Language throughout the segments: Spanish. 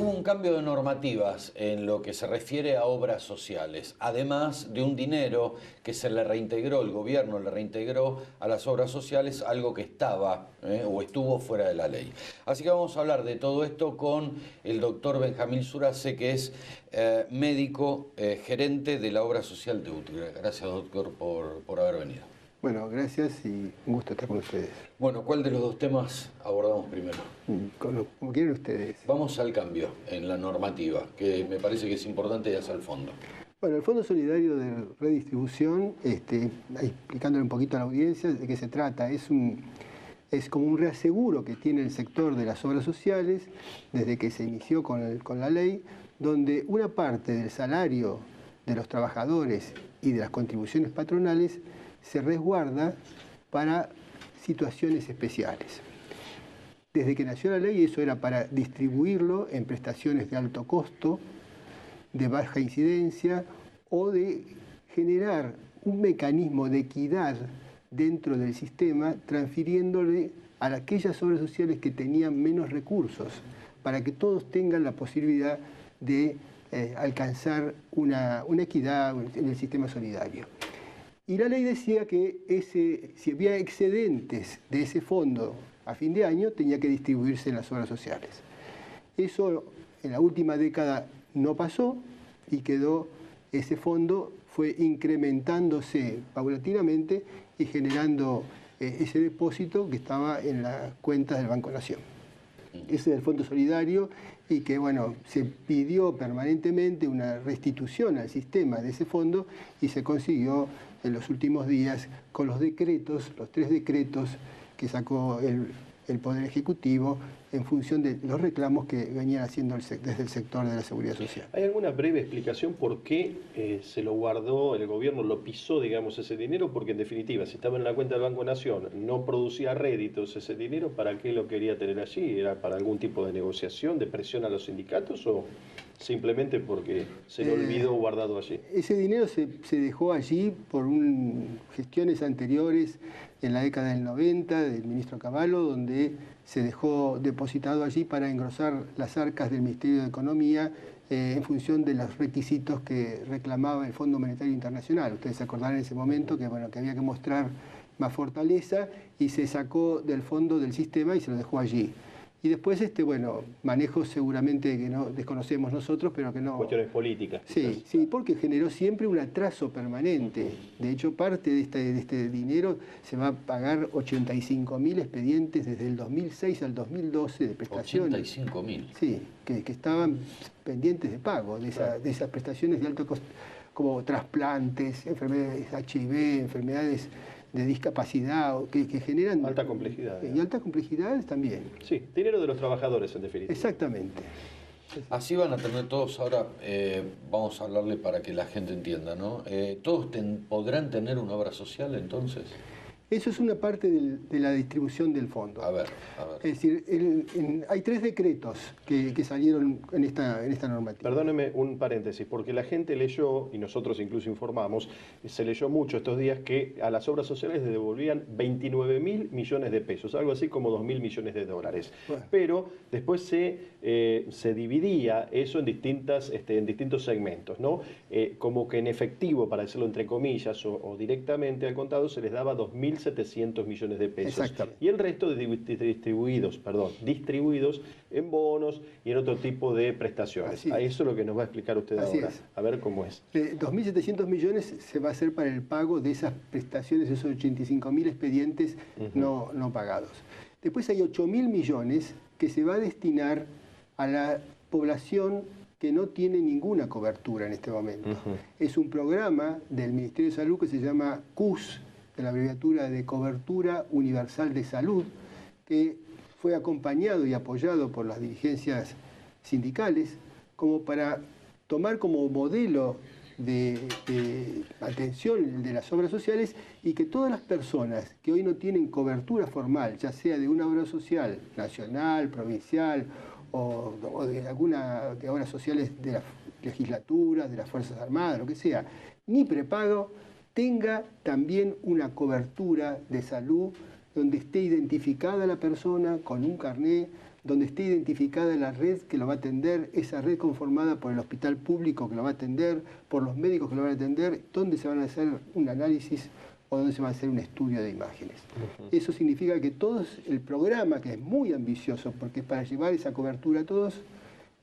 hubo un cambio de normativas en lo que se refiere a obras sociales, además de un dinero que se le reintegró, el gobierno le reintegró a las obras sociales algo que estaba o estuvo fuera de la ley. Así que vamos a hablar de todo esto con el doctor Benjamín Surace, que es médico gerente de la obra social de UTCR. Gracias, doctor, por haber venido. Bueno, gracias y un gusto estar con ustedes. Bueno, ¿cuál de los dos temas abordamos primero? Como quieren ustedes. Vamos al cambio en la normativa, que me parece que es importante, y hacia el fondo. Bueno, el Fondo Solidario de Redistribución, explicándole un poquito a la audiencia de qué se trata, es como un reaseguro que tiene el sector de las obras sociales desde que se inició con la ley, donde una parte del salario de los trabajadores y de las contribuciones patronales se resguarda para situaciones especiales. Desde que nació la ley, eso era para distribuirlo en prestaciones de alto costo, de baja incidencia, o de generar un mecanismo de equidad dentro del sistema, transfiriéndole a aquellas obras sociales que tenían menos recursos, para que todos tengan la posibilidad de alcanzar una equidad en el sistema solidario. Y la ley decía que si había excedentes de ese fondo a fin de año, tenía que distribuirse en las obras sociales. Eso en la última década no pasó y ese fondo fue incrementándose paulatinamente y generando ese depósito que estaba en las cuentas del Banco Nación. Ese es el Fondo Solidario y que, bueno, se pidió permanentemente una restitución al sistema de ese fondo y se consiguió en los últimos días con los decretos, los 3 decretos que sacó el Poder Ejecutivo en función de los reclamos que venían haciendo desde el sector de la seguridad social. ¿Hay alguna breve explicación por qué se lo guardó, el gobierno lo pisó, digamos, ese dinero? Porque en definitiva, si estaba en la cuenta del Banco Nación, no producía réditos ese dinero, ¿para qué lo quería tener allí? ¿Era para algún tipo de negociación, de presión a los sindicatos o simplemente porque se le olvidó guardado allí? Ese dinero se dejó allí por gestiones anteriores en la década del 90 del ministro Cavallo, donde se dejó depositado allí para engrosar las arcas del Ministerio de Economía en función de los requisitos que reclamaba el Fondo Monetario Internacional. Ustedes se acordarán en ese momento que había que mostrar más fortaleza y se sacó del fondo del sistema y se lo dejó allí. Y después, manejos seguramente que no desconocemos nosotros, pero que no... Cuestiones políticas. Sí, sí, porque generó siempre un atraso permanente. De hecho, parte de este dinero se va a pagar 85.000 expedientes desde el 2006 al 2012 de prestaciones. 85.000. Sí, que estaban pendientes de pago de esas prestaciones de alto costo, como trasplantes, enfermedades HIV, enfermedades de discapacidad que generan... Alta complejidad. Y alta complejidad también. Sí, dinero de los trabajadores en definitiva. Exactamente. Así van a tener todos ahora, vamos a hablarle para que la gente entienda, ¿no? ¿Todos podrán tener una obra social entonces? Eso es una parte de la distribución del fondo. A ver. Es decir, hay 3 decretos que salieron en esta normativa. Perdóneme un paréntesis, porque la gente leyó, y nosotros incluso informamos, se leyó mucho estos días que a las obras sociales le devolvían 29.000 millones de pesos, algo así como 2.000 millones de dólares. Bueno. Pero después se dividía eso en distintos segmentos, ¿no? Como que en efectivo, para decirlo entre comillas, o directamente al contado, se les daba 2.700 millones de pesos. Exactamente. Y el resto distribuidos en bonos y en otro tipo de prestaciones. A eso es lo que nos va a explicar usted ahora. A ver cómo es. 2.700 millones se va a hacer para el pago de esas prestaciones, esos 85.000 expedientes no pagados. Después hay 8.000 millones que se va a destinar a la población que no tiene ninguna cobertura en este momento. Es un programa del Ministerio de Salud que se llama CUS, de la abreviatura de Cobertura Universal de Salud, que fue acompañado y apoyado por las dirigencias sindicales como para tomar como modelo de atención de las obras sociales y que todas las personas que hoy no tienen cobertura formal, ya sea de una obra social nacional, provincial o de alguna de obras sociales de las legislaturas, de las Fuerzas Armadas, lo que sea, ni prepago, tenga también una cobertura de salud donde esté identificada la persona con un carné, donde esté identificada la red que lo va a atender, esa red conformada por el hospital público que lo va a atender, por los médicos que lo van a atender, donde se van a hacer un análisis o donde se va a hacer un estudio de imágenes. Eso significa que todo el programa, que es muy ambicioso, porque es para llevar esa cobertura a todos,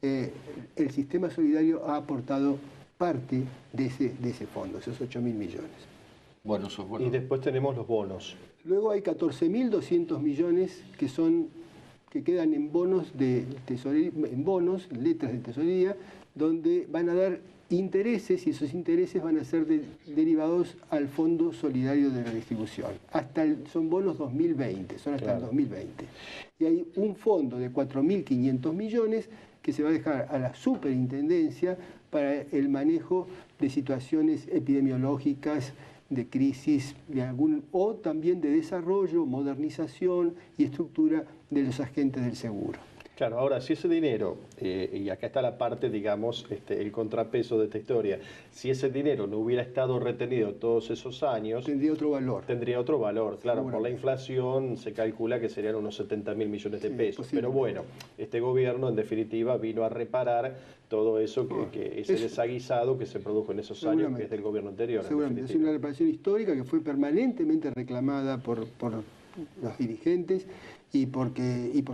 el sistema solidario ha aportado parte de ese fondo, esos 8.000 millones. Bueno, eso es bueno. Y después tenemos los bonos. Luego hay 14.200 millones que quedan en bonos de tesorería, en bonos, en letras de tesorería, donde van a dar intereses y esos intereses van a ser derivados al Fondo Solidario de Redistribución. Son bonos 2020, son hasta el 2020. Y hay un fondo de 4.500 millones que se va a dejar a la superintendencia para el manejo de situaciones epidemiológicas, de crisis o también de desarrollo, modernización y estructura de los agentes del seguro. Claro, ahora, si ese dinero, y acá está la parte, digamos, el contrapeso de esta historia, si ese dinero no hubiera estado retenido todos esos años... Tendría otro valor. Tendría otro valor, claro, por la inflación se calcula que serían unos 70.000 millones de pesos. Pero bueno, este gobierno, en definitiva, vino a reparar todo eso, ese desaguisado que se produjo en esos años, que es del gobierno anterior. Seguramente, es una reparación histórica que fue permanentemente reclamada por los dirigentes y por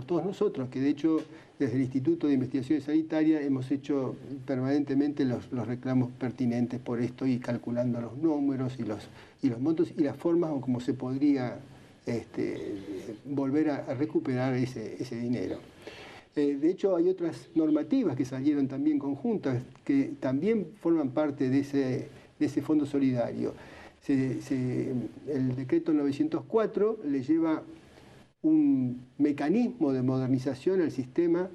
todos nosotros, que de hecho desde el Instituto de Investigaciones Sanitarias hemos hecho permanentemente los reclamos pertinentes por esto y calculando los números y los montos y las formas como se podría volver a recuperar ese dinero. De hecho, hay otras normativas que salieron también conjuntas que también forman parte de ese fondo solidario. El decreto 904 le lleva un mecanismo de modernización al sistema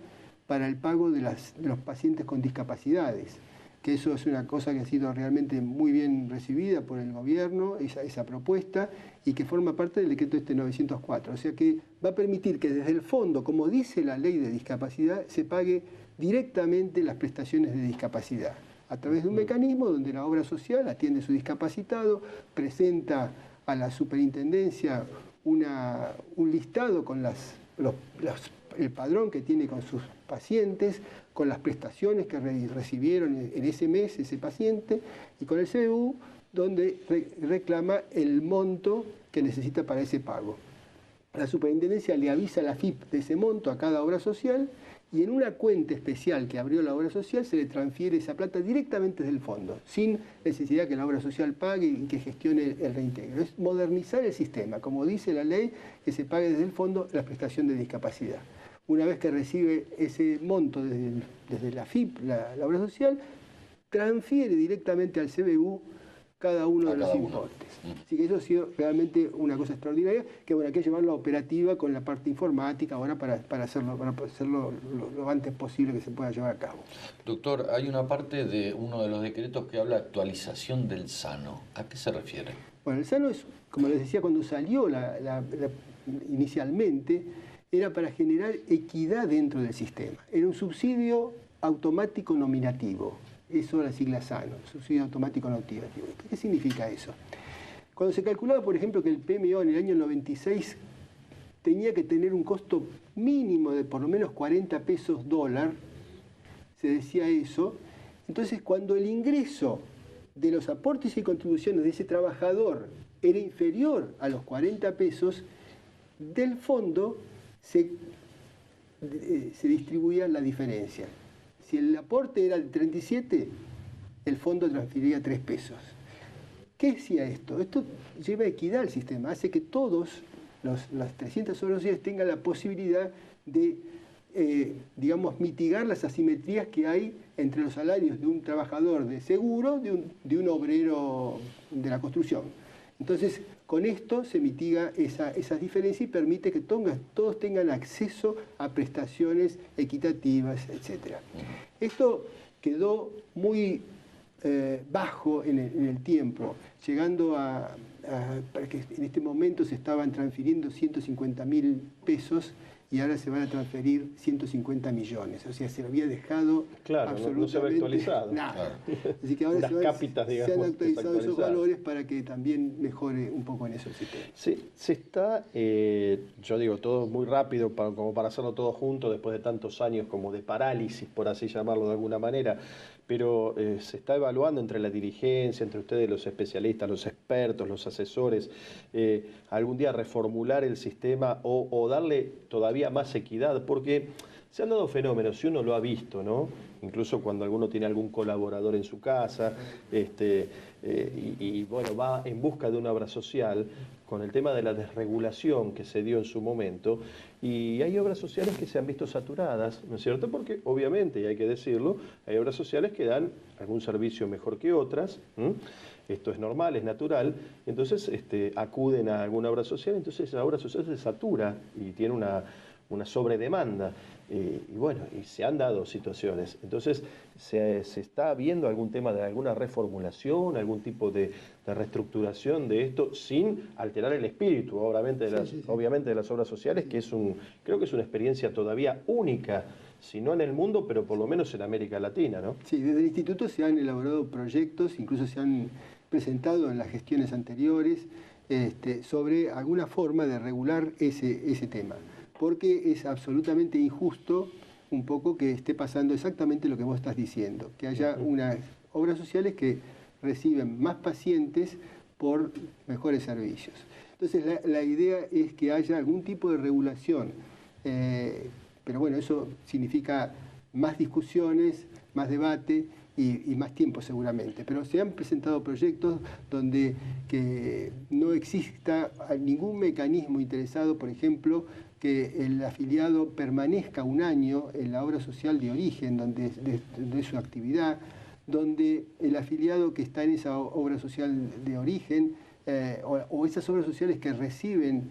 para el pago de los pacientes con discapacidades, que eso es una cosa que ha sido realmente muy bien recibida por el gobierno, esa propuesta, y que forma parte del decreto 904. O sea que va a permitir que desde el fondo, como dice la ley de discapacidad, se pague directamente las prestaciones de discapacidad, a través de un mecanismo donde la obra social atiende a su discapacitado, presenta a la superintendencia un listado con el padrón que tiene con sus pacientes, con las prestaciones que recibieron en ese mes ese paciente, y con el CBU, donde reclama el monto que necesita para ese pago. La superintendencia le avisa a la AFIP de ese monto a cada obra social, y en una cuenta especial que abrió la obra social se le transfiere esa plata directamente desde el fondo, sin necesidad que la obra social pague y que gestione el reintegro. Es modernizar el sistema, como dice la ley, que se pague desde el fondo la prestación de discapacidad. Una vez que recibe ese monto desde la AFIP, la obra social, transfiere directamente al CBU cada uno de los importes. Así que eso ha sido realmente una cosa extraordinaria, que bueno, hay que llevarlo a operativa con la parte informática ahora para hacerlo lo antes posible que se pueda llevar a cabo. Doctor, hay una parte de uno de los decretos que habla de actualización del SANO. ¿A qué se refiere? Bueno, el SANO es, como les decía, cuando salió inicialmente, era para generar equidad dentro del sistema. Era un subsidio automático nominativo. Eso la sigla SANO, subsidio automático nominativo. ¿Qué significa eso? Cuando se calculaba, por ejemplo, que el PMO en el año 96 tenía que tener un costo mínimo de por lo menos 40 pesos dólar, se decía eso, entonces cuando el ingreso de los aportes y contribuciones de ese trabajador era inferior a los 40 pesos, del fondo se distribuía la diferencia. Si el aporte era de 37, el fondo transferiría 3 pesos. ¿Qué hacía esto? Esto lleva equidad al sistema, hace que todos las 300 obras sociales tengan la posibilidad de, digamos, mitigar las asimetrías que hay entre los salarios de un trabajador de seguro de un obrero de la construcción. Entonces, con esto se mitiga esas diferencias y permite que todos tengan acceso a prestaciones equitativas, etc. Esto quedó muy bajo en el tiempo, llegando para que en este momento se estaban transfiriendo 150.000 pesos y ahora se van a transferir 150 millones. O sea, se había dejado claro, absolutamente no se había actualizado. Nada. Así que ahora se han actualizado esos valores para que también mejore un poco en eso el sistema. Se está, yo digo, todo muy rápido, como para hacerlo todo junto después de tantos años como de parálisis, por así llamarlo de alguna manera, pero se está evaluando entre la dirigencia, entre ustedes los especialistas, los expertos, los asesores, algún día reformular el sistema o darle todavía más equidad, porque se han dado fenómenos, si uno lo ha visto, ¿no? Incluso cuando alguno tiene algún colaborador en su casa, bueno, va en busca de una obra social, con el tema de la desregulación que se dio en su momento, y hay obras sociales que se han visto saturadas, ¿no es cierto? Porque obviamente, y hay que decirlo, hay obras sociales que dan algún servicio mejor que otras, ¿m? Esto es normal, es natural, entonces acuden a alguna obra social, entonces la obra social se satura y tiene una sobredemanda. Y bueno, y se han dado situaciones. Entonces, ¿se está viendo algún tema de alguna reformulación, algún tipo de reestructuración de esto, sin alterar el espíritu, obviamente, obviamente de las obras sociales, que creo que es una experiencia todavía única, si no en el mundo, pero por lo menos en América Latina, ¿no? Sí, desde el instituto se han elaborado proyectos, incluso se han presentado en las gestiones anteriores, sobre alguna forma de regular ese tema. Porque es absolutamente injusto un poco que esté pasando exactamente lo que vos estás diciendo, que haya unas obras sociales que reciben más pacientes por mejores servicios. Entonces la idea es que haya algún tipo de regulación, pero bueno, eso significa más discusiones, más debate y más tiempo seguramente. Pero se han presentado proyectos donde que no exista ningún mecanismo interesado, por ejemplo, que el afiliado permanezca un año en la obra social de origen, donde es su actividad, donde el afiliado que está en esa obra social de origen o esas obras sociales que reciben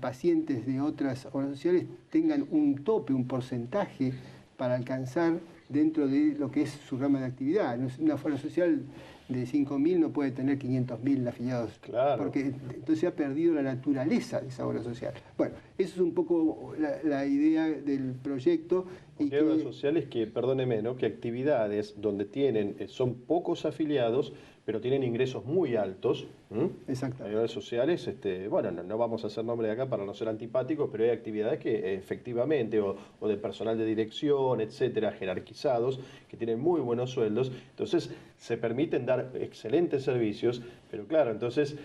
pacientes de otras obras sociales tengan un tope, un porcentaje para alcanzar dentro de lo que es su rama de actividad. Una obra social de 5.000 no puede tener 500.000 afiliados, claro, porque entonces se ha perdido la naturaleza de esa obra social. Bueno, eso es un poco la idea del proyecto. Porque hay obras sociales que, perdóneme, ¿no? Que actividades donde son pocos afiliados, pero tienen ingresos muy altos. Exacto. Hay obras sociales, bueno, no vamos a hacer nombre de acá para no ser antipáticos, pero hay actividades que efectivamente, o de personal de dirección, etcétera, jerarquizados, que tienen muy buenos sueldos, entonces se permiten dar excelentes servicios, pero claro, entonces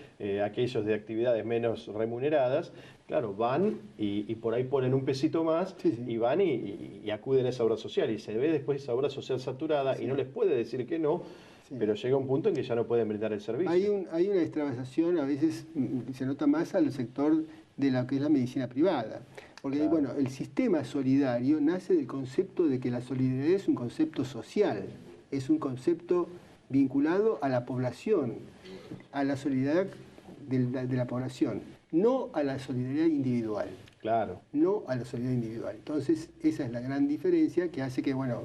aquellos de actividades menos remuneradas, claro, van y por ahí ponen un pesito más, y van y acuden a esa obra social, y se ve después esa obra social saturada, y no les puede decir que no, pero llega un punto en que ya no pueden brindar el servicio. Hay una extravasación, a veces se nota más al sector de lo que es la medicina privada. Porque, claro, bueno, el sistema solidario nace del concepto de que la solidaridad es un concepto social, es un concepto vinculado a la población, a la solidaridad de la población, no a la solidaridad individual. Claro. No a la solidaridad individual. Entonces, esa es la gran diferencia que hace que, bueno,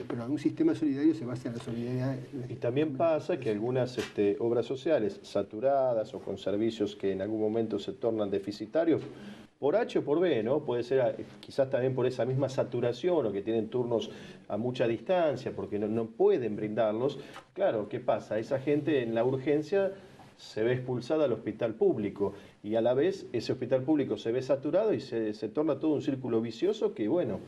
pero un sistema solidario se basa en la solidaridad. Y también pasa que algunas obras sociales saturadas o con servicios que en algún momento se tornan deficitarios, por H o por B, ¿no? Puede ser quizás también por esa misma saturación o que tienen turnos a mucha distancia porque no pueden brindarlos. Claro, ¿qué pasa? Esa gente en la urgencia se ve expulsada al hospital público y a la vez ese hospital público se ve saturado y se torna todo un círculo vicioso que, bueno,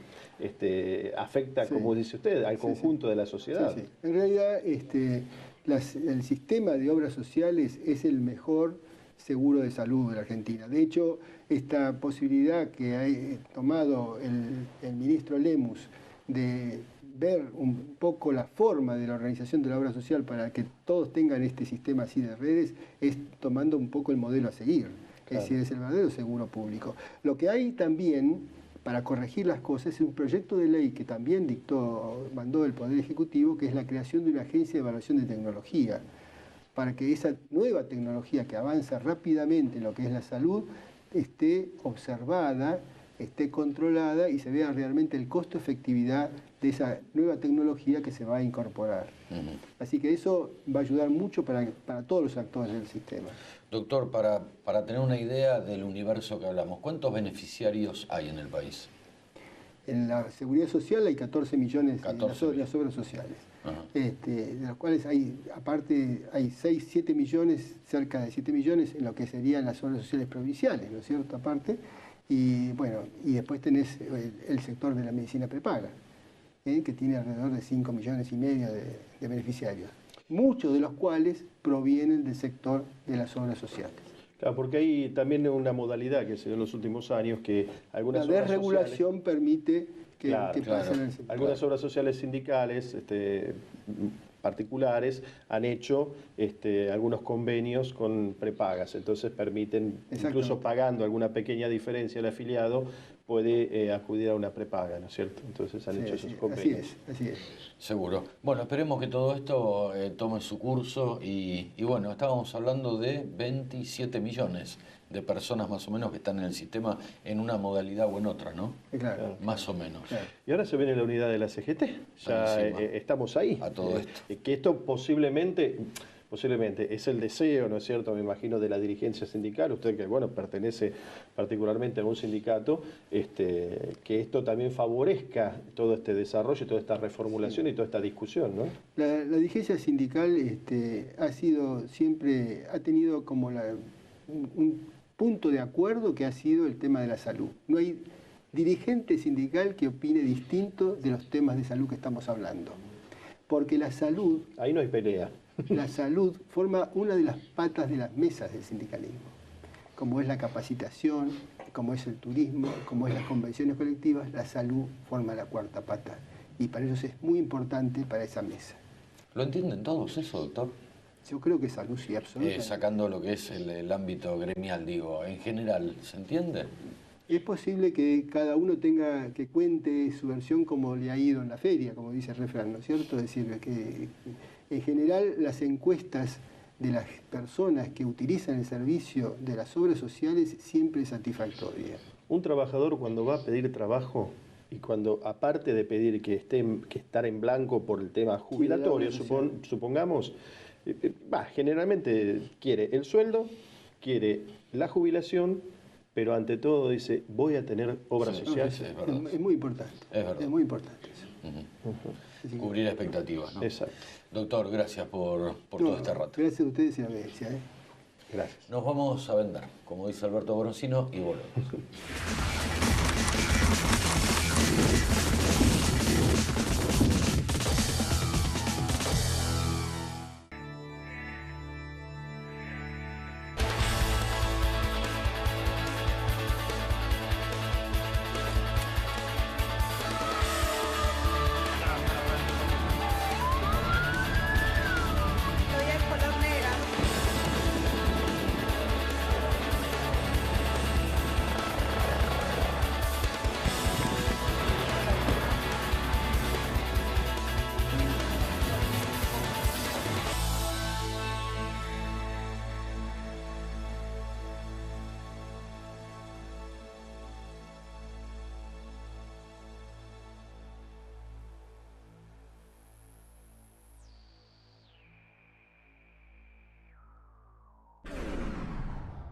afecta, como dice usted, al conjunto de la sociedad. Sí. En realidad, el sistema de obras sociales es el mejor seguro de salud de la Argentina. De hecho, esta posibilidad que ha tomado el ministro Lemus de ver un poco la forma de la organización de la obra social para que todos tengan este sistema así de redes, es tomando un poco el modelo a seguir. Claro. Es decir, es el verdadero seguro público. Lo que hay también, para corregir las cosas, es un proyecto de ley que también mandó el Poder Ejecutivo, que es la creación de una agencia de evaluación de tecnología, para que esa nueva tecnología que avanza rápidamente en lo que es la salud esté observada esté controlada y se vea realmente el costo-efectividad de esa nueva tecnología que se va a incorporar. Así que eso va a ayudar mucho para todos los actores del sistema. Doctor, para tener una idea del universo que hablamos, ¿cuántos beneficiarios hay en el país? En la seguridad social hay 14 millones de las obras sociales, de los cuales hay, aparte, hay 6, 7 millones, cerca de 7 millones en lo que serían las obras sociales provinciales, ¿no es cierto? Aparte, y bueno, y después tenés el sector de la medicina prepaga, que tiene alrededor de 5 millones y medio de beneficiarios, muchos de los cuales provienen del sector de las obras sociales. Claro, porque hay también una modalidad que se dio en los últimos años que algunas la obras desregulación sociales, permite que pasen al sector. algunas obras sociales sindicales particulares han hecho algunos convenios con prepagas, entonces permiten, incluso pagando alguna pequeña diferencia el afiliado, puede acudir a una prepaga, ¿no es cierto? Entonces han hecho esos convenios. Así es. Seguro. Bueno, esperemos que todo esto tome su curso y bueno, estábamos hablando de 27 millones de personas más o menos que están en el sistema en una modalidad o en otra, ¿no? Claro. Más o menos. Claro. Y ahora se viene la unidad de la CGT, ya estamos ahí. A todo esto. Que esto posiblemente es el deseo, ¿no es cierto?, me imagino, de la dirigencia sindical, usted que, bueno, pertenece particularmente a un sindicato, que esto también favorezca todo este desarrollo, toda esta reformulación y toda esta discusión, ¿no? La dirigencia sindical ha tenido como un punto de acuerdo que ha sido el tema de la salud. No hay dirigente sindical que opine distinto de los temas de salud que estamos hablando. Porque la salud... Ahí no hay pelea. La salud forma una de las patas de las mesas del sindicalismo, como es la capacitación, como es el turismo, como es las convenciones colectivas, la salud forma la cuarta pata. Y para ellos es muy importante para esa mesa. ¿Lo entienden todos eso, doctor? Yo creo que salud sí, absolutamente. Sacando lo que es el ámbito gremial, digo, en general, ¿se entiende? Es posible que cada uno que cuente su versión como le ha ido en la feria, como dice el refrán, ¿no es cierto? Es decir, que en general las encuestas de las personas que utilizan el servicio de las obras sociales siempre es satisfactoria. Un trabajador cuando va a pedir trabajo y cuando, aparte de pedir que estar en blanco por el tema jubilatorio, supongamos, generalmente quiere el sueldo, quiere la jubilación, pero ante todo dice, voy a tener obra social. Es muy importante. Es muy importante eso. Cubrir expectativas, ¿no? Exacto. Doctor, gracias por todo este rato. Gracias a ustedes y a la audiencia. Gracias. Nos vamos a vender, como dice Alberto Borosino, y volvemos.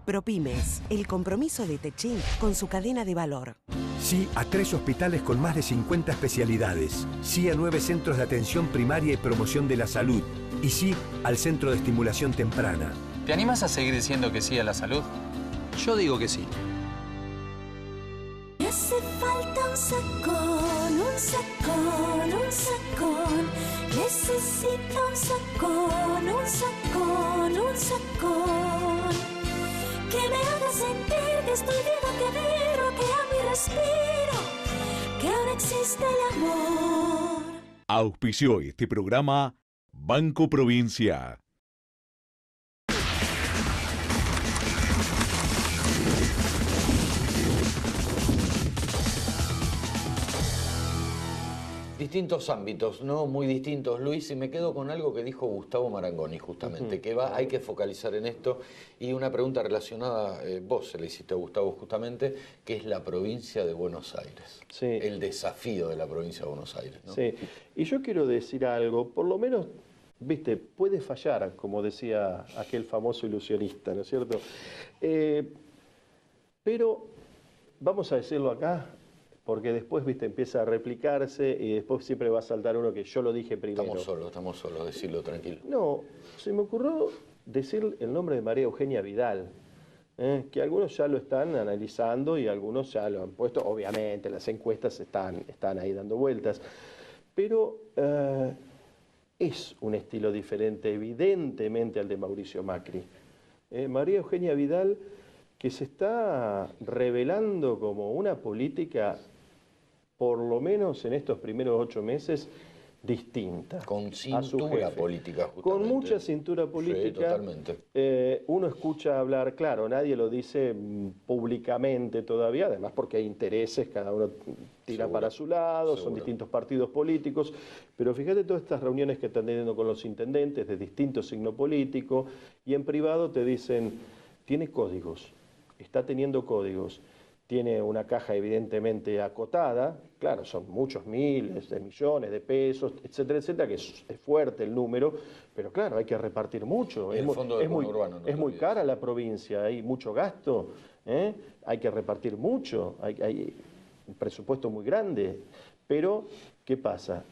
ProPymes, el compromiso de Techint con su cadena de valor. Sí a 3 hospitales con más de 50 especialidades. Sí a 9 centros de atención primaria y promoción de la salud. Y sí al Centro de Estimulación Temprana. ¿Te animas a seguir diciendo que sí a la salud? Yo digo que sí. Me hace falta un sacón, un sacón, un sacón. Necesito un sacón, un sacón, un sacón. Que me haga sentir que estoy viva, que vibro, que amo y respiro, que ahora existe el amor. Auspició este programa Banco Provincia. distintos ámbitos, ¿no? Muy distintos, Luis, y me quedo con algo que dijo Gustavo Marangoni, justamente, que hay que focalizar en esto, y una pregunta relacionada, vos se le hiciste a Gustavo justamente, que es la provincia de Buenos Aires. Sí. El desafío de la provincia de Buenos Aires, ¿no? Sí, y yo quiero decir algo, por lo menos, viste, puede fallar, como decía aquel famoso ilusionista, ¿no es cierto? Pero, vamos a decirlo acá, porque después, viste, empieza a replicarse y después siempre va a saltar uno que yo lo dije primero. Estamos solos, decirlo tranquilo. No, se me ocurrió decir el nombre de María Eugenia Vidal, que algunos ya lo están analizando y algunos ya lo han puesto. Obviamente, las encuestas están ahí dando vueltas, pero es un estilo diferente, evidentemente, al de Mauricio Macri. María Eugenia Vidal, que se está revelando como una política, por lo menos en estos primeros 8 meses, distinta. Con cintura política, justamente. Con mucha cintura política. Sí, totalmente. Uno escucha hablar, claro, nadie lo dice públicamente todavía, además porque hay intereses, cada uno tira para su lado, son distintos partidos políticos, pero fíjate todas estas reuniones que están teniendo con los intendentes de distintos signos políticos, y en privado te dicen, tiene códigos, está teniendo códigos. Tiene una caja evidentemente acotada, claro, son muchos miles de millones de pesos, etcétera, etcétera, que es fuerte el número, pero claro, hay que repartir mucho. El fondo del bono urbano, es muy cara la provincia, hay mucho gasto, hay que repartir mucho, hay un presupuesto muy grande, pero ¿qué pasa?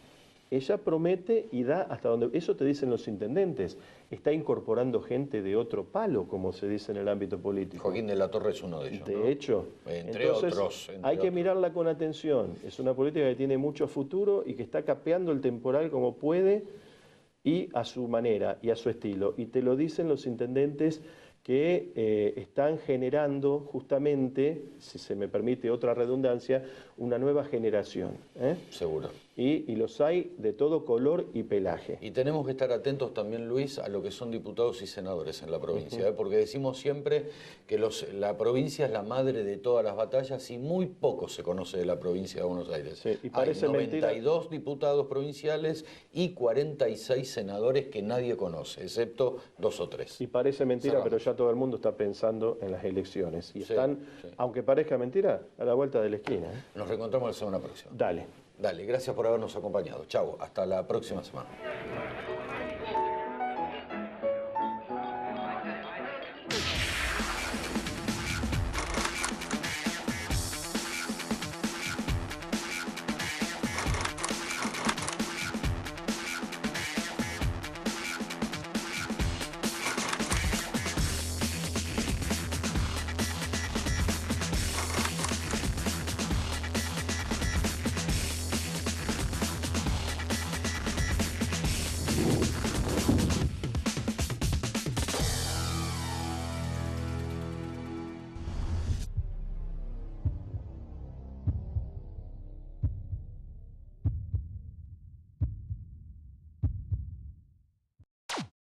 Ella promete y da hasta donde... Eso te dicen los intendentes. Está incorporando gente de otro palo, como se dice en el ámbito político. Joaquín de la Torre es uno de ellos, De ¿no? hecho. Entre entonces, otros. Hay que mirarla con atención. Es una política que tiene mucho futuro y que está capeando el temporal como puede y a su manera y a su estilo. Y te lo dicen los intendentes que están generando justamente, si se me permite otra redundancia, una nueva generación. Seguro. Y los hay de todo color y pelaje. Y tenemos que estar atentos también, Luis, a lo que son diputados y senadores en la provincia, porque decimos siempre que la provincia es la madre de todas las batallas y muy poco se conoce de la provincia de Buenos Aires. Sí, y parece hay 92 mentira. diputados provinciales y 46 senadores que nadie conoce, excepto 2 o 3. Y parece mentira, Cerramos. pero ya todo el mundo está pensando en las elecciones. Y Sí, están, sí. aunque parezca mentira, a la vuelta de la esquina. Nos reencontramos la semana próxima. Dale. Dale, gracias por habernos acompañado. Chau, hasta la próxima semana.